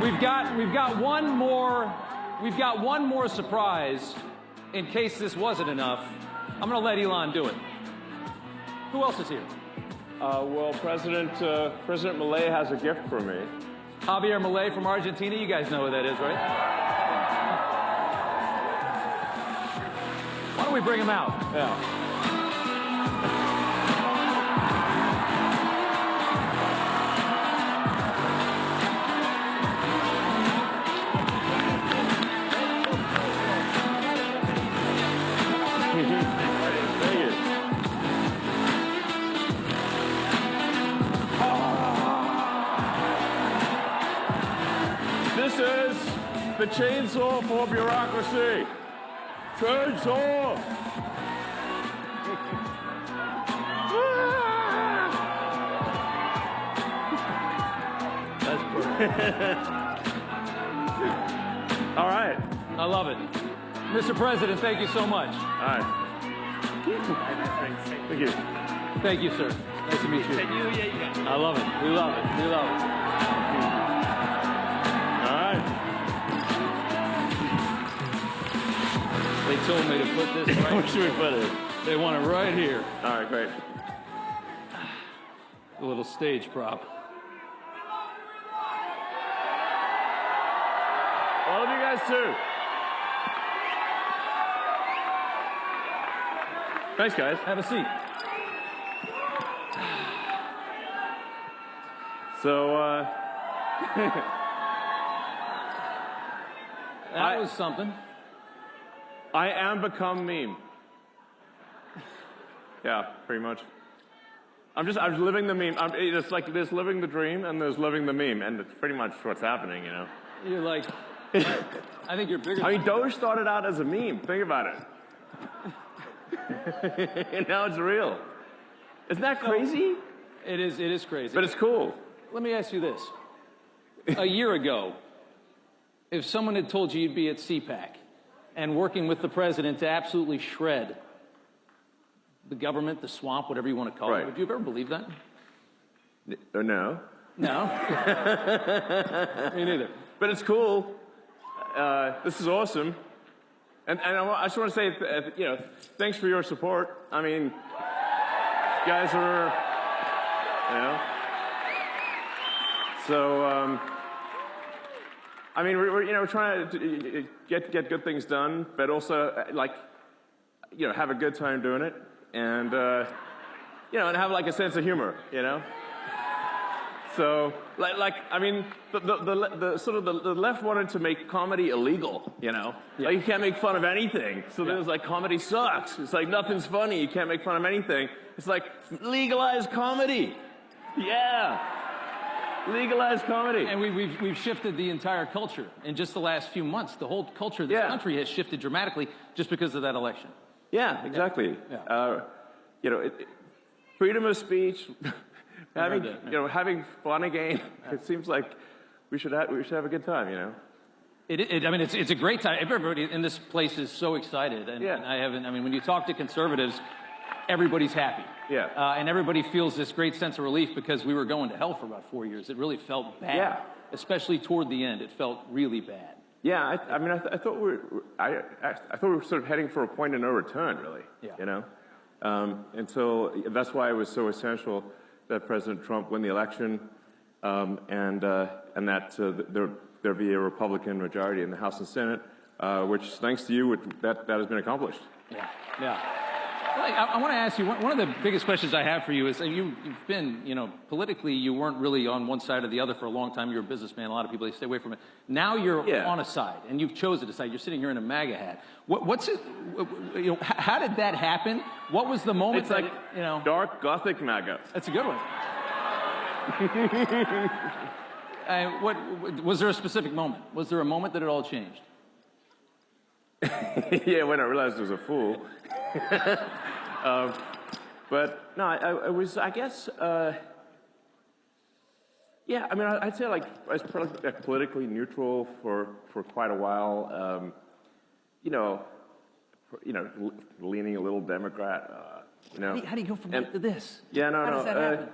We've got one more surprise in case this wasn't enough. I'm going to let Elon do it. Who else is here? Well, President Milei has a gift for me. Javier Milei from Argentina. You guys know who that is, right? Why don't we bring him out? Yeah. This is the chainsaw for bureaucracy. Chainsaw! That's perfect. All right. I love it. Mr. President, thank you so much. All right. Thank you. Thank you, sir. Nice to meet you. I love it. We love it. We love it. All right. They told me to put this right Where should we put it? They want it right here. All right, great. A little stage prop. All of you guys too. Thanks, guys. Have a seat. So, that was something. I am become meme. Yeah, pretty much. I was living the meme. It's like there's living the dream and there's living the meme, and it's pretty much what's happening, you know. You're like, I think you're bigger. I mean, Doge started out as a meme. Think about it. And now it's real. Isn't that crazy? It is crazy. But it's cool. Let me ask you this. A year ago, if someone had told you you'd be at CPAC and working with the president to absolutely shred the government, the swamp, whatever you want to call it, would you have ever believed that? No. No? Me neither. But it's cool. This is awesome. And I just want to say, thanks for your support. I mean, you guys are, So, I mean, we're trying to get good things done, but also, have a good time doing it, and and have like a sense of humor, So, I mean, the sort of the left wanted to make comedy illegal, Like, you can't make fun of anything. So then it's like, comedy sucks. It's like, nothing's funny. You can't make fun of anything. It's like, legalize comedy. Yeah. Legalize comedy. And we've shifted the entire culture in just the last few months. The whole culture of this country has shifted dramatically just because of that election. Yeah, exactly. Yeah. Freedom of speech, having fun again. It seems like we should have a good time, I mean, it's a great time. Everybody in this place is so excited, and when you talk to conservatives, everybody's happy. Yeah. And everybody feels this great sense of relief because we were going to hell for about 4 years. It really felt bad. Yeah. Especially toward the end, it felt really bad. Yeah, I thought we were sort of heading for a point of no return, really. Yeah. And so that's why it was so essential that President Trump win the election, and that there be a Republican majority in the House and Senate, which, thanks to you, that has been accomplished. Yeah. Yeah. I want to ask you, one of the biggest questions I have for you is, you've been, politically, you weren't really on one side or the other for a long time. You're a businessman. A lot of people, they stay away from it. Now you're on a side, and you've chosen a side. You're sitting here in a MAGA hat. What's it, how did that happen? What was the moment that, dark Gothic MAGA. That's a good one. Was there a specific moment? Was there a moment that it all changed? Yeah, when I realized I was a fool. But no, I was, I guess, yeah, I mean, I'd say I was politically neutral for quite a while. Leaning a little Democrat. How do you go from that to this? Yeah, no. How does that happen?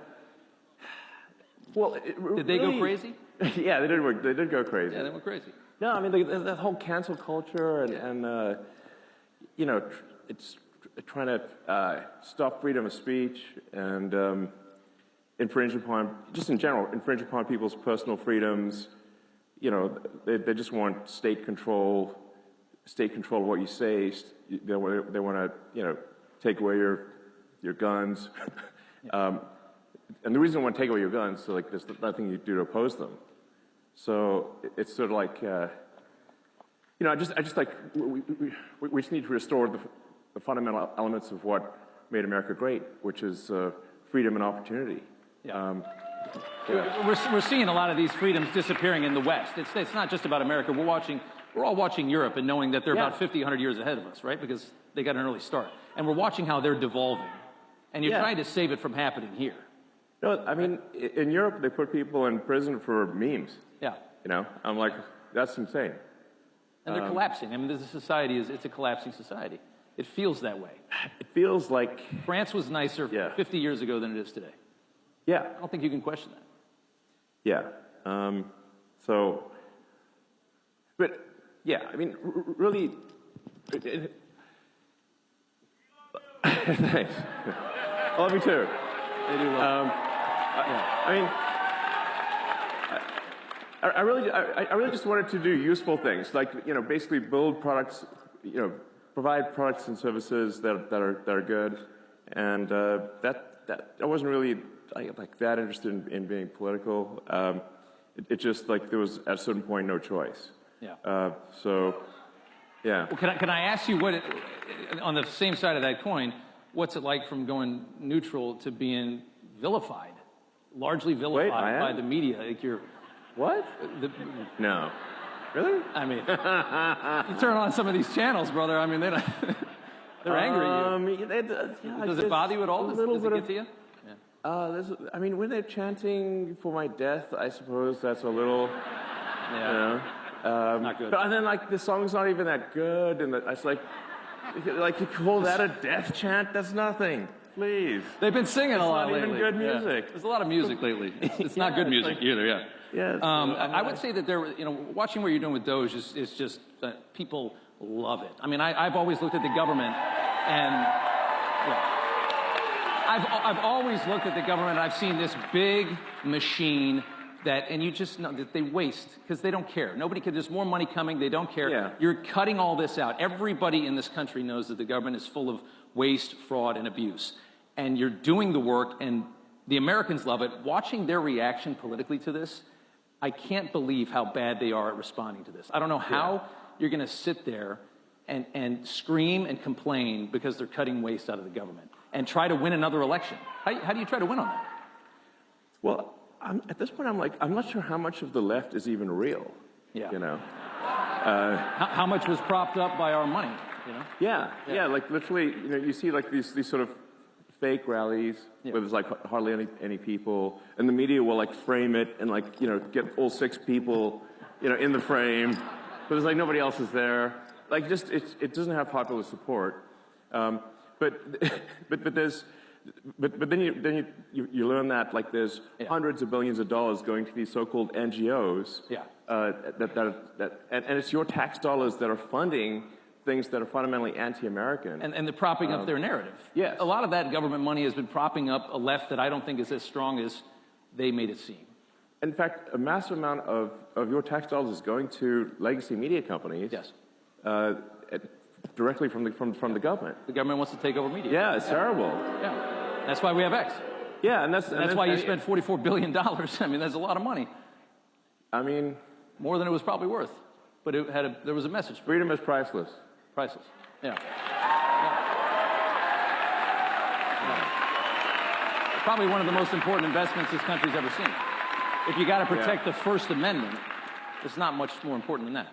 Well, Did they go crazy? Yeah, they did go crazy. Yeah, they went crazy. No, I mean, that whole cancel culture and you know, it's trying to stop freedom of speech and infringe upon, just in general, infringe upon people's personal freedoms. You know, they just want state control of what you say. They want to, you know, take away your guns. And the reason they want to take away your guns, so like there's nothing you do to oppose them. So it's sort of like, you know, I just like, we just need to restore the fundamental elements of what made America great, which is freedom and opportunity. Yeah. We're seeing a lot of these freedoms disappearing in the West. It's not just about America. We're all watching Europe and knowing that they're about 50, 100 years ahead of us, right? Because they got an early start. And we're watching how they're devolving. And you're trying to save it from happening here. No, I mean, in Europe, they put people in prison for memes. Yeah. You know, I'm like, that's insane. And they're collapsing. I mean, this society it's a collapsing society. It feels that way. It feels like... France was nicer 50 years ago than it is today. Yeah. I don't think you can question that. Yeah. But, yeah, I mean, really... Thanks. I love you too. They do love I mean, I really just wanted to do useful things, like, you know, basically build products, you know, provide products and services that are good, and I wasn't really like that interested in being political. It just like there was at a certain point no choice. Yeah. So, yeah. Well, can I ask you on the same side of that coin, what's it like from going neutral to being vilified, largely vilified by the media? Like you're what? No. Really? I mean, you turn on some of these channels, brother. I mean, they're angry at you. Does it bother you at all? Does it get to you? Yeah. I mean, when they're chanting for my death, I suppose that's a little, you know. Not good. But then, like, the song's not even that good, and it's like you call that a death chant? That's nothing. Please. They've been singing a lot lately. It's not even good music. Yeah. There's a lot of music lately. It's not good music either. Yeah. Yeah. I would say that watching what you're doing with Doge is just people love it. I mean, I've always looked at the government, and I've always looked at the government. And I've seen this big machine and you just know that they waste because they don't care. There's more money coming. They don't care. Yeah. You're cutting all this out. Everybody in this country knows that the government is full of waste, fraud, and abuse. And you're doing the work, and the Americans love it. Watching their reaction politically to this, I can't believe how bad they are at responding to this. I don't know how you're going to sit there and scream and complain because they're cutting waste out of the government and try to win another election. How do you try to win on that? Well, at this point, I'm not sure how much of the left is even real. Yeah. You know? How much was propped up by our money, you know? Yeah, like literally, you know, you see like these sort of fake rallies where there's like hardly any people, and the media will like frame it and like, you know, get all 6 people, you know, in the frame, but there's like nobody else is there. Like just, it doesn't have popular support. But then you learn that like there's hundreds of billions of dollars going to these so-called NGOs. And it's your tax dollars that are funding things that are fundamentally anti-American. And they're propping up their narrative. Yes. A lot of that government money has been propping up a left that I don't think is as strong as they made it seem. In fact, a massive amount of your tax dollars is going to legacy media companies. Yes. Directly from the government. The government wants to take over media. Yeah, it's terrible. Yeah. That's why we have X. Yeah, and that's why you spent $44 billion. I mean, that's a lot of money. I mean... More than it was probably worth. But there was a message. Freedom is priceless. Priceless. Yeah. Probably one of the most important investments this country's ever seen. If you got to protect the First Amendment, it's not much more important than that.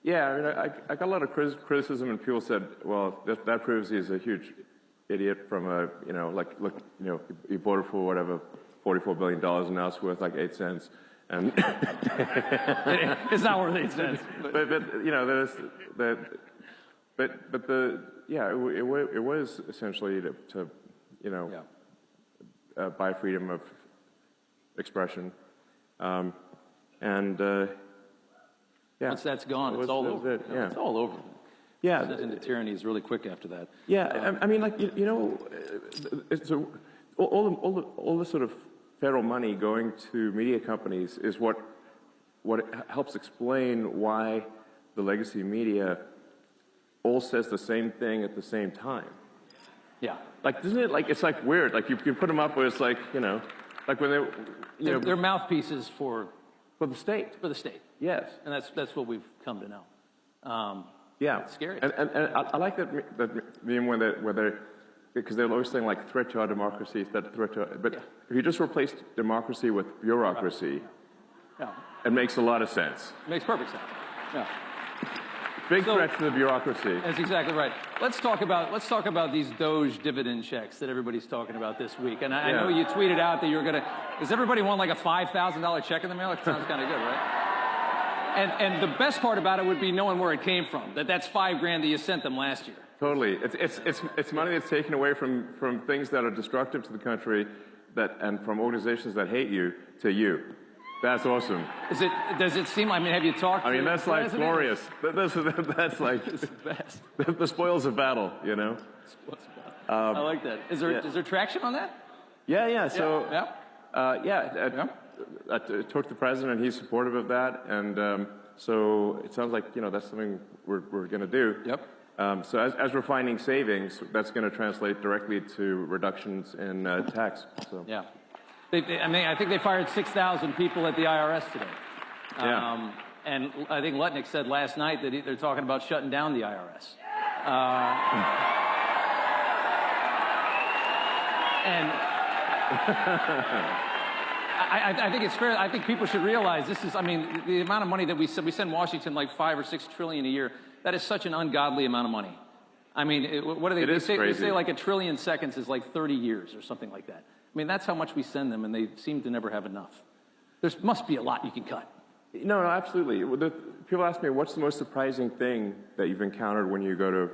Yeah, I mean, I got a lot of criticism, and people said, "Well, that proves he's a huge idiot from a, you know, like, look, you know, he bought it for whatever, $44 billion, and now it's worth like 8 cents." And it's not worth 8 cents. But you know, there's it was essentially to you know, buy freedom expression. Yeah. Once that's gone, it's all over. Yeah. It's all over. Yeah. Descent into tyranny is really quick after that. Yeah, I mean, like, you know, all the sort of federal money going to media companies is what helps explain why the legacy media all says the same thing at the same time. Yeah. Like, isn't it like, it's like weird, like you put them up where it's like, you know, like when They're mouthpieces for the state. the state. Yes. And that's what we've come to know. Yeah. It's scary. And I like that meme where they're, because they're always saying like threat to our democracy, but if you just replace democracy with bureaucracy, it makes a lot of sense. It makes perfect sense. Yeah. Big threat to the bureaucracy. That's exactly right. Let's talk about these Doge dividend checks that everybody's talking about this week. And I know you tweeted out that you were going to. Does everybody want like a $5,000 check in the mail? It sounds kind of good, right? And the best part about it would be knowing where it came from. That's $5,000 that you sent them last year. Totally. It's money that's taken away from things that are destructive to the country, and from organizations that hate you to you. That's awesome. Does it seem? I mean, have you talked? I mean, that's like president? glorious. That's like It's the best. the spoils of battle, you know. I like that. Is there traction on that? Yeah. So Yeah. I talked to the president, and he's supportive of that, and so it sounds like that's something we're going to do. Yep. So as we're finding savings, that's going to translate directly to reductions in tax. So. Yeah. I think they fired 6,000 people at the IRS today. Yeah. And I think Lutnick said last night that they're talking about shutting down the IRS. And I think it's fair. I think people should realize this is. I mean, the amount of money that we send Washington like $5 or $6 trillion a year. That is such an ungodly amount of money. I mean, what do they? They say like a trillion seconds is like 30 years or something like that. I mean, that's how much we send them, and they seem to never have enough. There must be a lot you can cut. No, absolutely. People ask me, what's the most surprising thing that you've encountered when you go to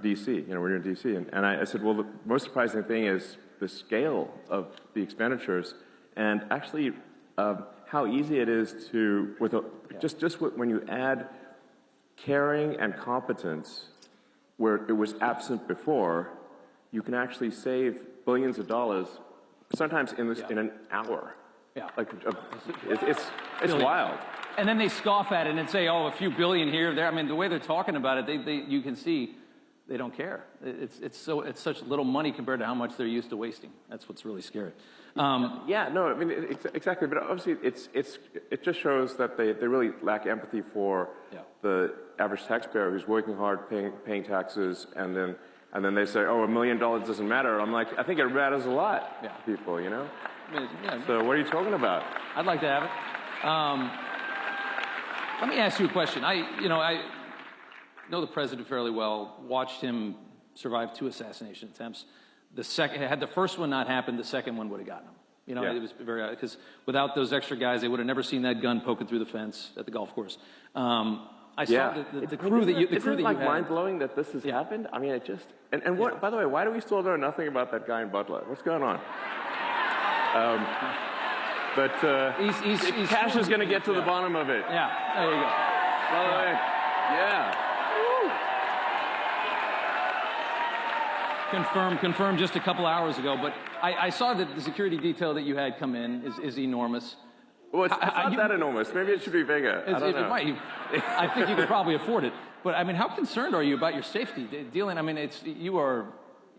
D.C., when you're in D.C.? And I said, well, the most surprising thing is the scale of the expenditures and actually how easy it is to, when you add caring and competence where it was absent before, you can actually save billions of dollars, sometimes in an hour. Yeah. Like, it's wild. And then they scoff at it and say, oh, a few billion here, there. I mean, the way they're talking about it, you can see they don't care. It's such little money compared to how much they're used to wasting. That's what's really scary. I mean, exactly. But obviously, it just shows that they really lack empathy for the average taxpayer who's working hard, paying taxes, and then they say, oh, $1 million doesn't matter. I'm like, I think it matters a lot to people, So what are you talking about? I'd like to have it. Let me ask you a question. I know the president fairly well, watched him survive 2 assassination attempts. Had the first one not happened, the second one would have gotten him. It was very, because without those extra guys, they would have never seen that gun poking through the fence at the golf course. I saw the crew that you had. Isn't it like mind-blowing that this has happened? I mean, it just, and what, by the way, why do we still know nothing about that guy in Butler? What's going on? Cash is going to get to the bottom of it. Yeah, there you go. By the way, Confirmed just a couple hours ago, but I saw that the security detail that you had come in is enormous. Well, it's not that enormous. Maybe it should be bigger. I don't know. I think you could probably afford it. But I mean, how concerned are you about your safety? Dealing, I mean, you are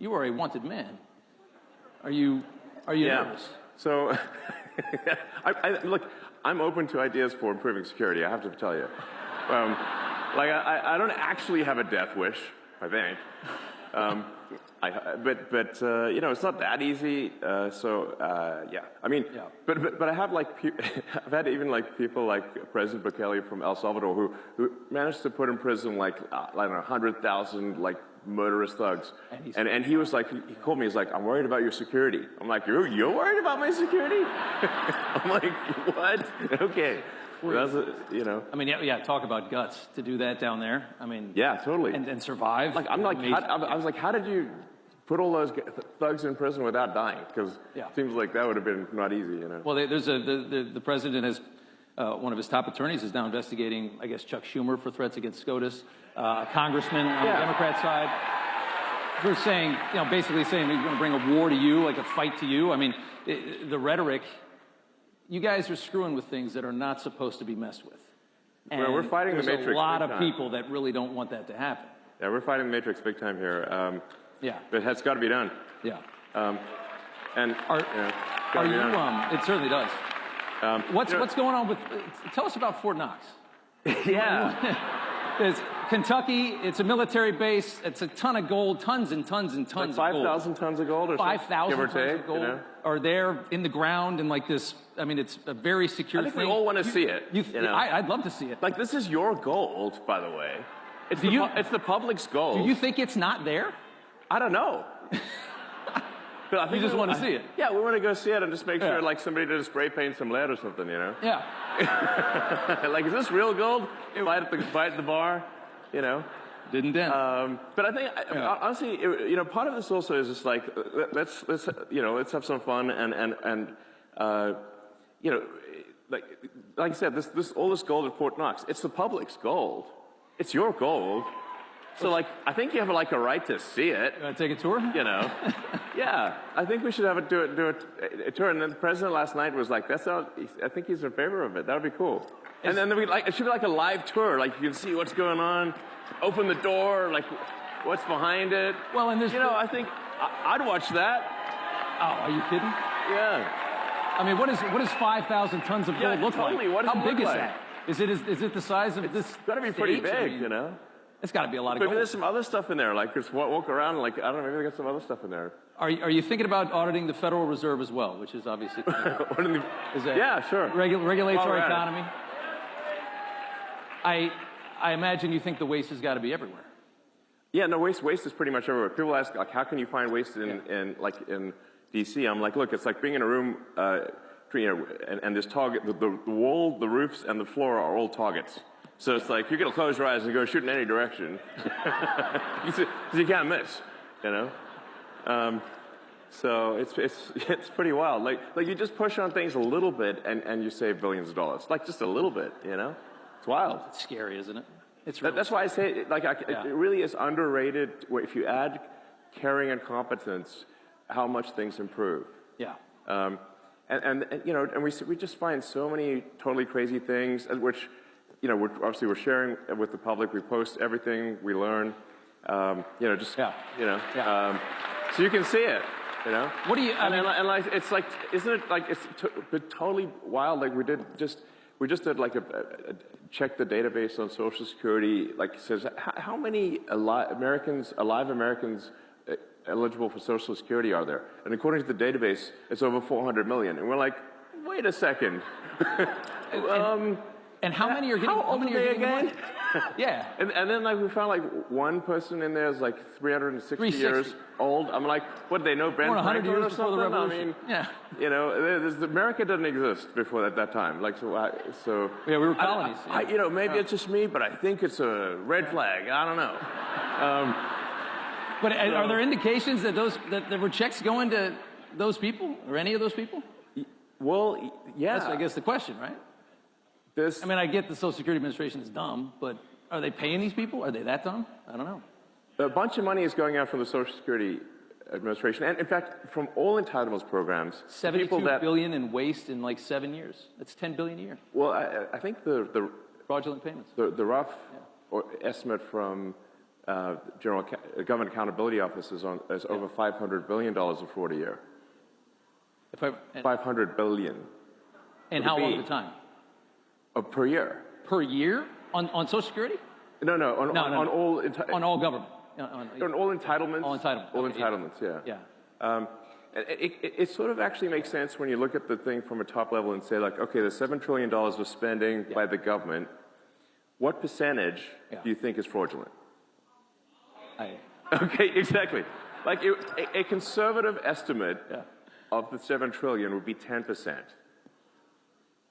a wanted man. Are you nervous? So, look, I'm open to ideas for improving security. I have to tell you, I don't actually have a death wish. I think. It's not that easy. I mean, but I have I've had even people like President Bukele from El Salvador who managed to put in prison 100,000 murderous thugs, and he was he called me. He's like, I'm worried about your security. I'm like, you're worried about my security? I'm like, what? Okay. That's I mean, talk about guts to do that down there. I mean, yeah, totally, and survive. I was like, how did you put all those thugs in prison without dying, because Yeah. it seems like that would have been not easy, you know. Well, the president has, one of his top attorneys is now investigating, I guess, Chuck Schumer for threats against SCOTUS, a congressman on the Democrat side. We're saying, basically saying he's going to bring a war to you, like a fight to you. I mean, the rhetoric, you guys are screwing with things that are not supposed to be messed with. And Well, we're fighting the there's Matrix a lot big of time. people that really don't want that to happen. Yeah, we're fighting the Matrix big time here. Yeah. But it's got to be done. Yeah. And Are gotta be you, done. it certainly does. What's going on with, tell us about Fort Knox. Yeah. It's Kentucky, it's a military base, it's a ton of gold, tons and tons and tons Like of gold. 5,000 tons of gold or something, 5,000 give or tons take, of gold you know? are there in the ground and like this, I mean, it's a very secure I think thing. we all want to see it. You know? I'd love to see it. Like, this is your gold, by the way. It's, Do it's the public's gold. Do you think it's not there? I don't know. But I think You just we want to see it? Yeah, we want to go see it and just make Yeah. sure, like, somebody did a spray paint some lead or something, you know? Yeah. Like, is this real gold? Buy at the bar, you know? Didn't dent. But I think, honestly, part of this also is just like, let's have some fun and like I said, all this gold at Fort Knox, it's the public's gold. It's your gold. So, like, I think you have, like, a right to see it. You want to take a tour? You know? Yeah. I think we should have a tour. And then the president last night was like, I think he's in favor of it. That would be cool. And then it should be like a live tour. Like, you can see what's going on, open the door, like, what's behind it. Well, and there's... I think I'd watch that. Oh, are you kidding? Yeah. I mean, what does 5,000 tons of gold look totally. like? What does How it big look is like? that? Is it the size of this? It's got to be pretty stage? I big, mean, you know? It's got to be a lot of Maybe gold. there's some other stuff in there. Like, just walk around, like, I don't know, maybe they got some other stuff in there. Are you thinking about auditing the Federal Reserve as well, which is obviously is a Yeah, sure. regulatory All right. economy? I imagine you think the waste has got to be everywhere. Yeah, no, waste is pretty much everywhere. People ask, like, how can you find waste in D.C.? I'm like, look, it's like being in a room, and this target, the wall, the roofs, and the floor are all targets. So it's like, you're going to close your eyes and go shoot in any direction. You can't miss, you know? So it's pretty wild. Like you just push on things a little bit and you save billions of dollars. Like, just a little bit, you know? It's wild. It's scary, isn't it? It's really That's why I say, it really is underrated if you add caring and competence, how much things improve. Yeah. And we just find so many totally crazy things, which, we're sharing with the public. We post everything we learn, so you can see it, you know. What do you? It's like, isn't it like it's totally wild? Like we just did like a check the database on Social Security. Like, it says how many alive Americans eligible for Social Security are there? And according to the database, it's over 400 million. And we're like, wait a second. And how many are getting? How old are they again? Yeah. And then like we found like one person in there is like 360 years old. I'm like, what, do they know Ben More than 100 Franklin years or before the something? revolution. I mean, America didn't exist before at that time. Like, so Yeah, we were colonies. maybe it's just me, but I think it's a red flag. I don't know. But are there indications that that there were checks going to those people or any of those people? Well, yeah. That's, I guess, the question, right? I mean, I get the Social Security Administration is dumb, but are they paying these people? Are they that dumb? I don't know. A bunch of money is going out from the Social Security Administration, and in fact, from all entitlements programs. $72 billion in waste in like 7 years. That's $10 billion a year. Well, I think the Fraudulent payments. The rough estimate from Government Accountability Office is over $500 billion of fraud a year. $500 billion. And how long at a time? Per year. Per year? On Social Security? No, on all... on all government. On all entitlements. All entitlements. All entitlements, yeah. Yeah. It sort of actually makes sense when you look at the thing from a top level and say, like, okay, the $7 trillion of spending by the government, what percentage do you think is fraudulent? Okay, exactly. Like, a conservative estimate of the $7 trillion would be 10%.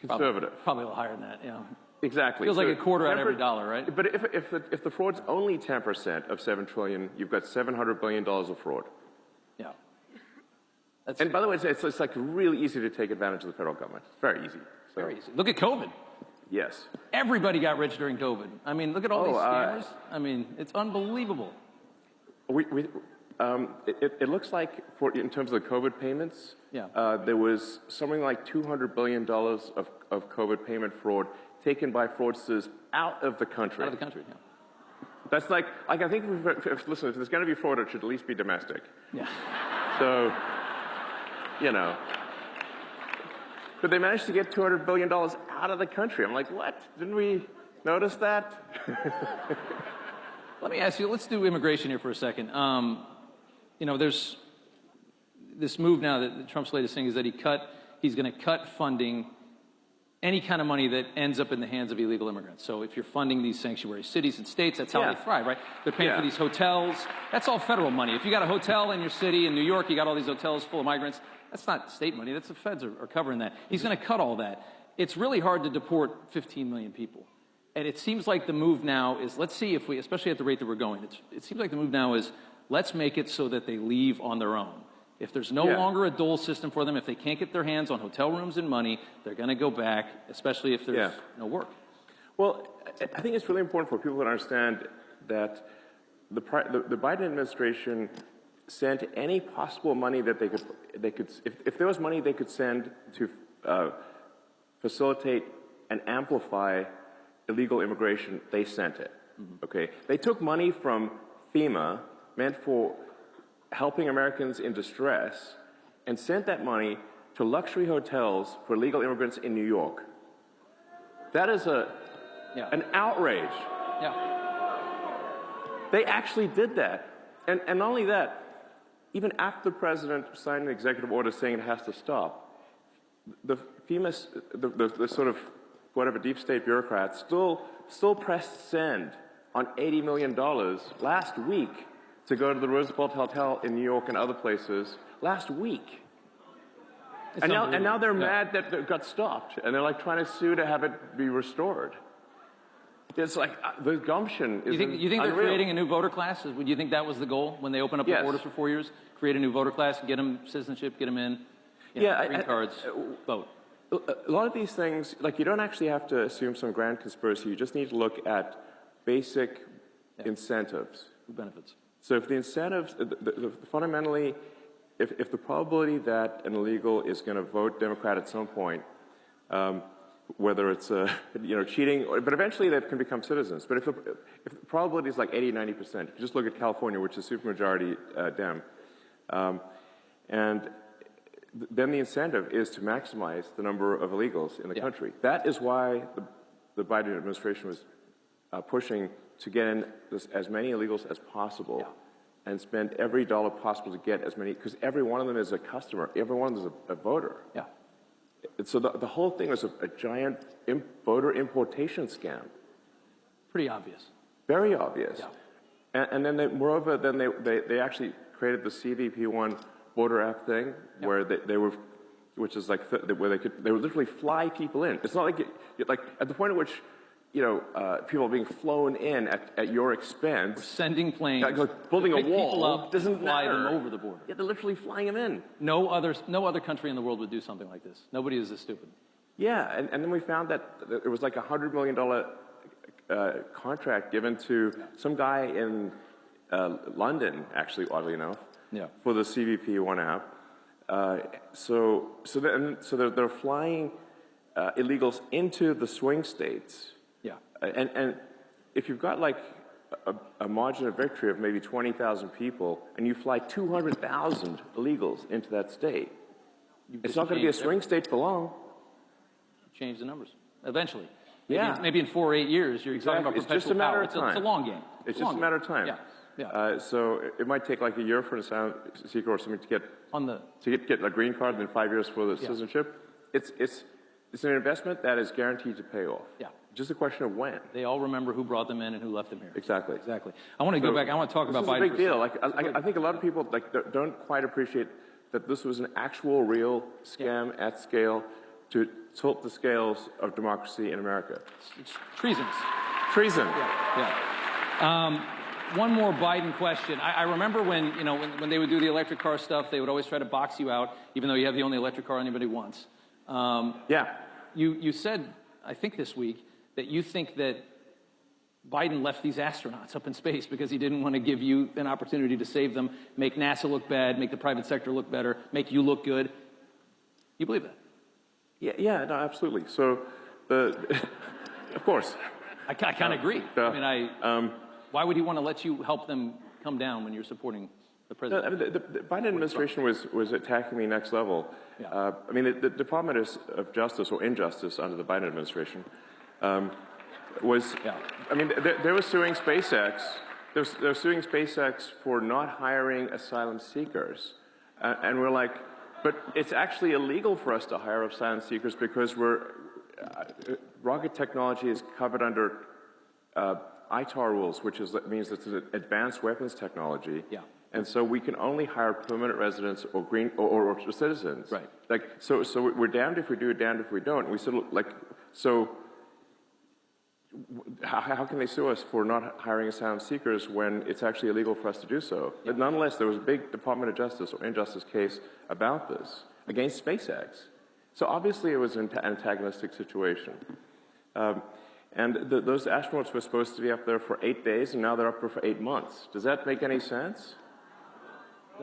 Conservative. Probably a little higher than that, yeah. Exactly. Feels like a quarter out of every dollar, right? But if the fraud's only 10% of $7 trillion, you've got $700 billion of fraud. And by the way, it's like really easy to take advantage of the federal government. It's very easy. So, very easy. Look at COVID. Yes. Everybody got rich during COVID. I mean, look at all these scammers. I mean, it's unbelievable. It looks like, in terms of the COVID payments, there was something like $200 billion of COVID payment fraud taken by fraudsters out of the country. Out of the country, yeah. That's like I think, listen, if there's going to be fraud, it should at least be domestic. Yeah. So, you know. But they managed to get $200 billion out of the country. I'm like, what? Didn't we notice that? Let me ask you, let's do immigration here for a second. You know, there's this move now that Trump's latest thing is that he's going to cut funding, any kind of money that ends up in the hands of illegal immigrants. So if you're funding these sanctuary cities and states, that's how they thrive, right? They're paying for these hotels. That's all federal money. If you got a hotel in your city, in New York, you got all these hotels full of migrants, that's not state money. That's the feds are covering that. He's going to cut all that. It's really hard to deport 15 million people. And it seems like the move now is, let's see if we, especially at the rate that we're going, it seems like the move now is, let's make it so that they leave on their own. If there's no longer a dole system for them, if they can't get their hands on hotel rooms and money, they're going to go back, especially if there's no work. Well, I think it's really important for people to understand that the Biden administration sent any possible money that they could if there was money they could send to facilitate and amplify illegal immigration, they sent it. Okay, they took money from FEMA, meant for helping Americans in distress, and sent that money to luxury hotels for illegal immigrants in New York. That is an outrage. Yeah. They actually did that. And not only that, even after the president signed an executive order saying it has to stop, the FEMA, the sort of whatever deep state bureaucrats still pressed send on $80 million last week to go to the Roosevelt Hotel in New York and other places last week. And now they're mad that it got stopped, and they're like trying to sue to have it be restored. It's like the gumption is You think they're creating a new voter class? Would you think that was the goal when they open up the borders for 4 years? Create a new voter class, get them citizenship, get them in, green cards, vote. A lot of these things, like, you don't actually have to assume some grand conspiracy. You just need to look at basic incentives. Benefits. So if the incentives, fundamentally, if the probability that an illegal is going to vote Democrat at some point, whether it's cheating, but eventually they can become citizens. But if the probability is like 80, 90%, you just look at California, which is supermajority Dem, and then the incentive is to maximize the number of illegals in the country. That is why the Biden administration was pushing to get in as many illegals as possible and spend every dollar possible to get as many, because every one of them is a customer, every one of them is a voter. Yeah. So the whole thing was a giant voter importation scam. Pretty obvious. Very obvious. Yeah. And then moreover, then they actually created the CVP1 voter app thing, where they were, which is like where they would literally fly people in. It's not like like at the point at which people are being flown in at your expense. We're sending planes, like building a wall. People up, doesn't fly matter. them over the border. Yeah, they're literally flying them in. No other country in the world would do something like this. Nobody is this stupid. Yeah, and then we found that it was like a $100 million contract given to some guy in London, actually, oddly enough, for the CVP1 app. So they're flying illegals into the swing states. Yeah. And if you've got like a margin of victory of maybe 20,000 people, and you fly 200,000 illegals into that state, it's not going to be a swing state for long. Change the numbers eventually. Maybe in 4 or 8 years, you're talking about perpetual it's just a matter power. of time. It's a long game. It's just a matter of time. Yeah. So it might take like a year for an asylum seeker or something to get a green card, and then 5 years for the citizenship. It's an investment that is guaranteed to pay off. Yeah. Just a question of when. They all remember who brought them in and who left them here. Exactly. I want to go back. I want to talk about Biden. This is a big deal. Like, I think a lot of people don't quite appreciate that this was an actual, real scam at scale to tilt the scales of democracy in America. It's treason. Treason. Yeah. one more Biden question. I remember when, you know, when they would do the electric car stuff, they would always try to box you out, even though you have the only electric car anybody wants. Yeah. You said, I think this week, that you think that Biden left these astronauts up in space because he didn't want to give you an opportunity to save them, make NASA look bad, make the private sector look better, make you look good. You believe that? Yeah, no, absolutely. So, of course. I kind of agree. Why would he want to let you help them come down when you're supporting the president? No, I mean, the Biden administration was attacking me next level. Yeah. I mean, the Department of Justice, or Injustice under the Biden administration, was, Yeah. I mean, they were suing SpaceX. They're suing SpaceX for not hiring asylum seekers. And we're like, but it's actually illegal for us to hire asylum seekers because rocket technology is covered under ITAR rules, which means it's an advanced weapons technology. Yeah. And so we can only hire permanent residents or or citizens. Right. Like, so we're damned if we do, damned if we don't. We said, like, so how can they sue us for not hiring asylum seekers when it's actually illegal for us to do so? Yeah. But nonetheless, there was a big Department of Justice or Injustice case about this against SpaceX. So obviously it was an antagonistic situation. And those astronauts were supposed to be up there for 8 days, and now they're up there for 8 months. Does that make any sense?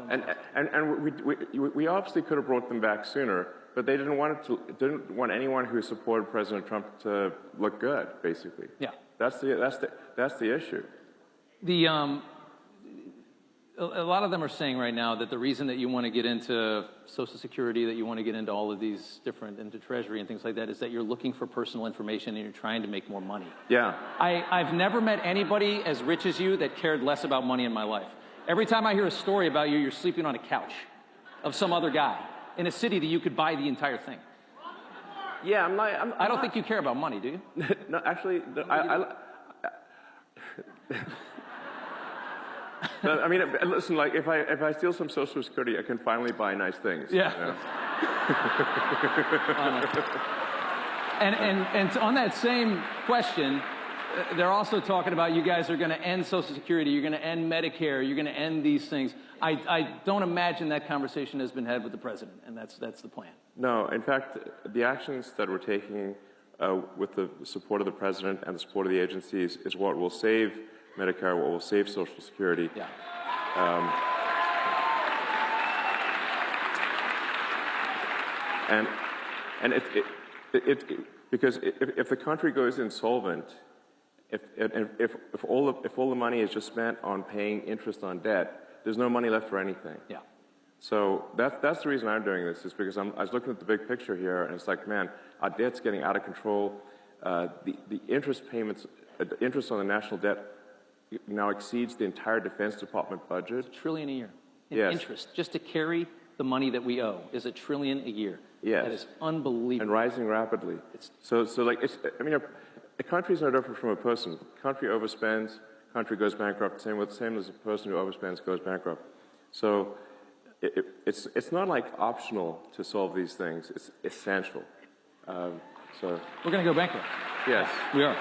And we obviously could have brought them back sooner, but they didn't want anyone who supported President Trump to look good, basically. Yeah. That's the issue. A lot of them are saying right now that the reason that you want to get into Social Security, that you want to get into all of these different, into Treasury and things like that, is that you're looking for personal information and you're trying to make more money. Yeah. I've never met anybody as rich as you that cared less about money in my life. Every time I hear a story about you, you're sleeping on a couch of some other guy in a city that you could buy the entire thing. Yeah, I don't think you care about money, do you? No, actually, I mean, listen, like, if I steal some Social Security, I can finally buy nice things. Yeah. You know? And on that same question, they're also talking about you guys are going to end Social Security, you're going to end Medicare, you're going to end these things. I don't imagine that conversation has been had with the president, and that's the plan. No, in fact, the actions that we're taking with the support of the president and the support of the agencies is what will save Medicare, what will save Social Security. Yeah. And because if the country goes insolvent, if all the money is just spent on paying interest on debt, there's no money left for anything. Yeah. So that's the reason I'm doing this, is because I was looking at the big picture here, and it's like, man, our debt's getting out of control. The interest payments, interest on the national debt now exceeds the entire Defense Department budget. $1 trillion a year in Yes. interest, just to carry the money that we owe is $1 trillion a year. Yes. That is unbelievable. And rising rapidly. So like, I mean, a country is no different from a person. Country overspends, country goes bankrupt. Same as a person who overspends goes bankrupt. So it's not like optional to solve these things. It's essential. So We're going to go bankrupt. yes, We are.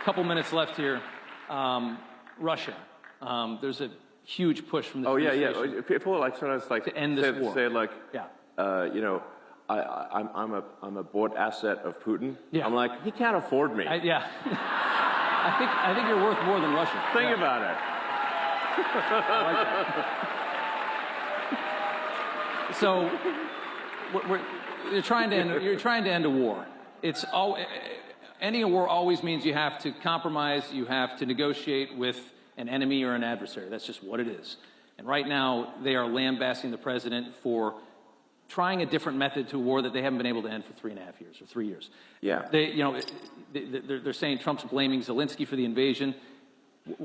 Couple minutes left here. Russia. There's a huge push from the administration. yeah. People are like sometimes like to end this war. say like, Yeah. you know, I'm a bought asset of Putin. Yeah. I'm like, he can't afford me. Yeah. I think you're worth more than Russia. Think about it. I like that. So, you're trying to end a war. Ending a war always means you have to compromise, you have to negotiate with an enemy or an adversary. That's just what it is. And right now, they are lambasting the president for trying a different method to a war that they haven't been able to end for 3.5 years or 3 years. Yeah. They're saying Trump's blaming Zelensky for the invasion.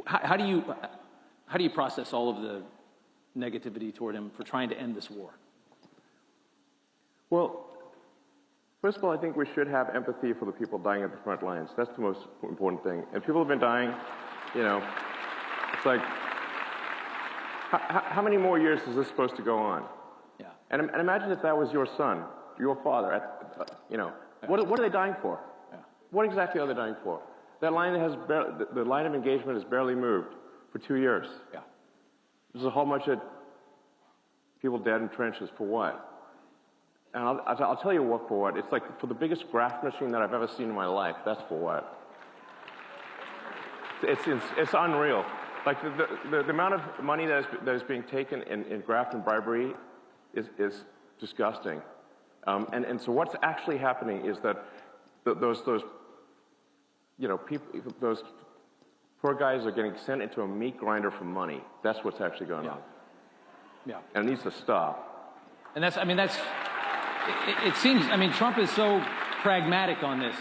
How do you process all of the negativity toward him for trying to end this war? Well, first of all, I think we should have empathy for the people dying at the front lines. That's the most important thing. And people have been dying, you know, it's like, how many more years is this supposed to go on? Yeah. And imagine if that was your son, your father, you know, what are they dying for? Yeah. What exactly are they dying for? That line the line of engagement has barely moved for 2 years. Yeah. There's a whole bunch of people dead in trenches for what? And I'll tell you what for what. It's like for the biggest graft machine that I've ever seen in my life. That's for what. It's unreal. Like the amount of money that is being taken in graft and bribery is disgusting. And so what's actually happening is that those people, those poor guys are getting sent into a meat grinder for money. That's what's actually going on. Yeah. And it needs to stop. And it seems, I mean, Trump is so pragmatic on this.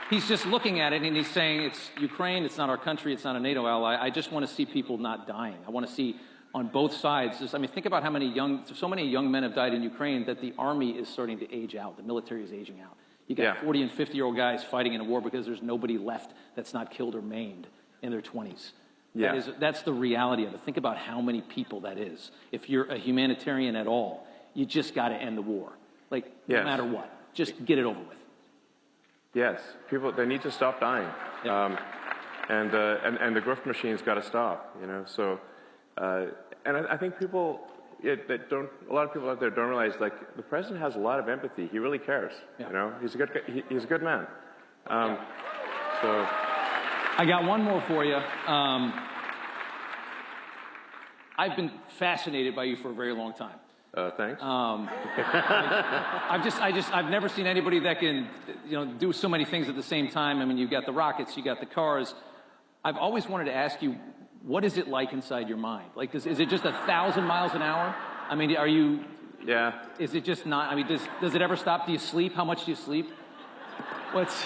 He's just looking at it and he's saying, it's Ukraine, it's not our country, it's not a NATO ally. I just want to see people not dying. I want to see on both sides. Think about how so many young men have died in Ukraine that the army is starting to age out. The military is aging out. You got 40 and 50-year-old guys fighting in a war because there's nobody left that's not killed or maimed in their 20s. Yeah. That's the reality of it. Think about how many people that is. If you're a humanitarian at all, you just got to end the war. No matter what. Just get it over with. Yes. People, they need to stop dying. Yep. And the grift machine's got to stop, So, and I think people, a lot of people out there don't realize, the president has a lot of empathy. He really cares, He's a good man. So. I got one more for you. I've been fascinated by you for a very long time. Thanks. I've never seen anybody that can, do so many things at the same time. I mean, you've got the rockets, you got the cars. I've always wanted to ask you, what is it like inside your mind? Is it just 1,000 miles an hour? I mean, are you? Yeah. Is it just not? I mean, does it ever stop? Do you sleep? How much do you sleep? What's?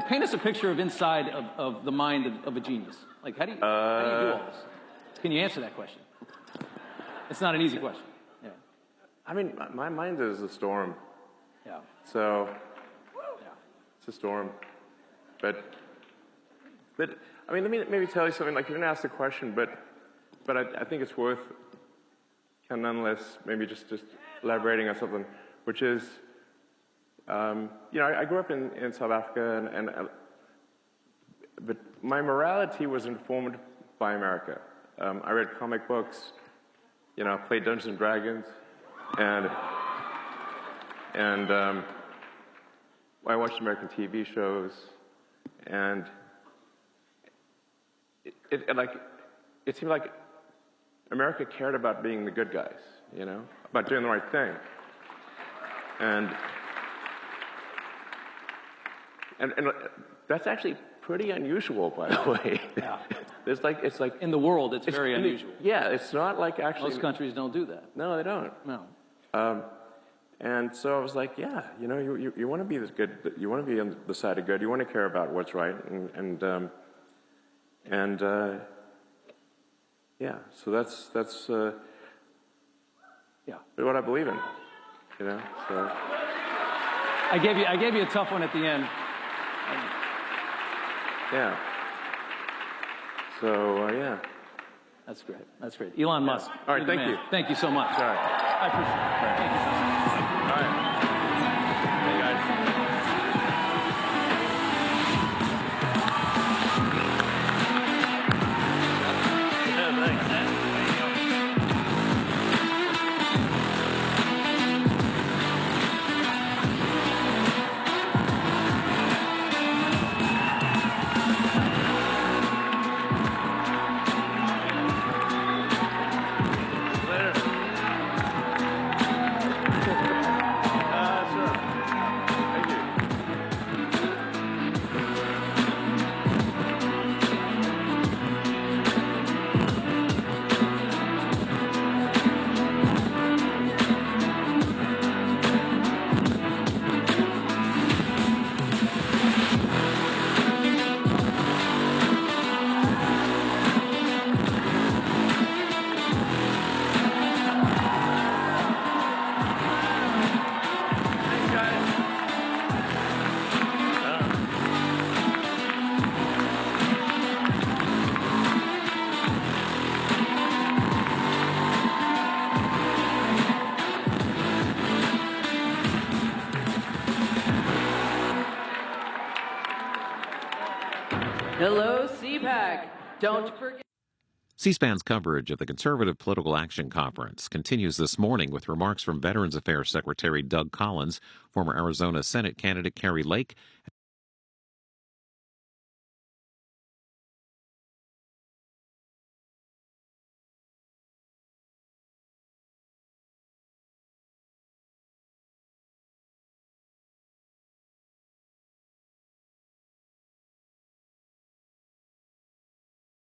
Paint us a picture of inside of the mind of a genius. How do you do all this? Can you answer that question? It's not an easy question. Yeah. I mean, my mind is a storm. Yeah. So, it's a storm. But I mean, let me maybe tell you something. You didn't ask the question, but I think it's worth kind of nonetheless maybe just elaborating on something, which is, I grew up in South Africa, but my morality was informed by America. I read comic books, played Dungeons and Dragons, and I watched American TV shows, and it seemed like America cared about being the good guys, about doing the right thing, and that's actually pretty unusual, by the way. Yeah. It's like in the world, it's very unusual. Yeah, it's not like actually. Most countries don't do that. No, they don't. No. And so I was like, yeah, you want to be this good. You want to be on the side of good. You want to care about what's right, and yeah. So that's what I believe in. So. I gave you a tough one at the end. Yeah. So, yeah. That's great. That's great. Elon Musk. All right, thank you. Thank you so much. All right. I appreciate it. Thank you so much. All right. Hey, guys. Don't forget. C-SPAN's coverage of the Conservative Political Action Conference continues this morning with remarks from Veterans Affairs Secretary Doug Collins, former Arizona Senate candidate Kari Lake,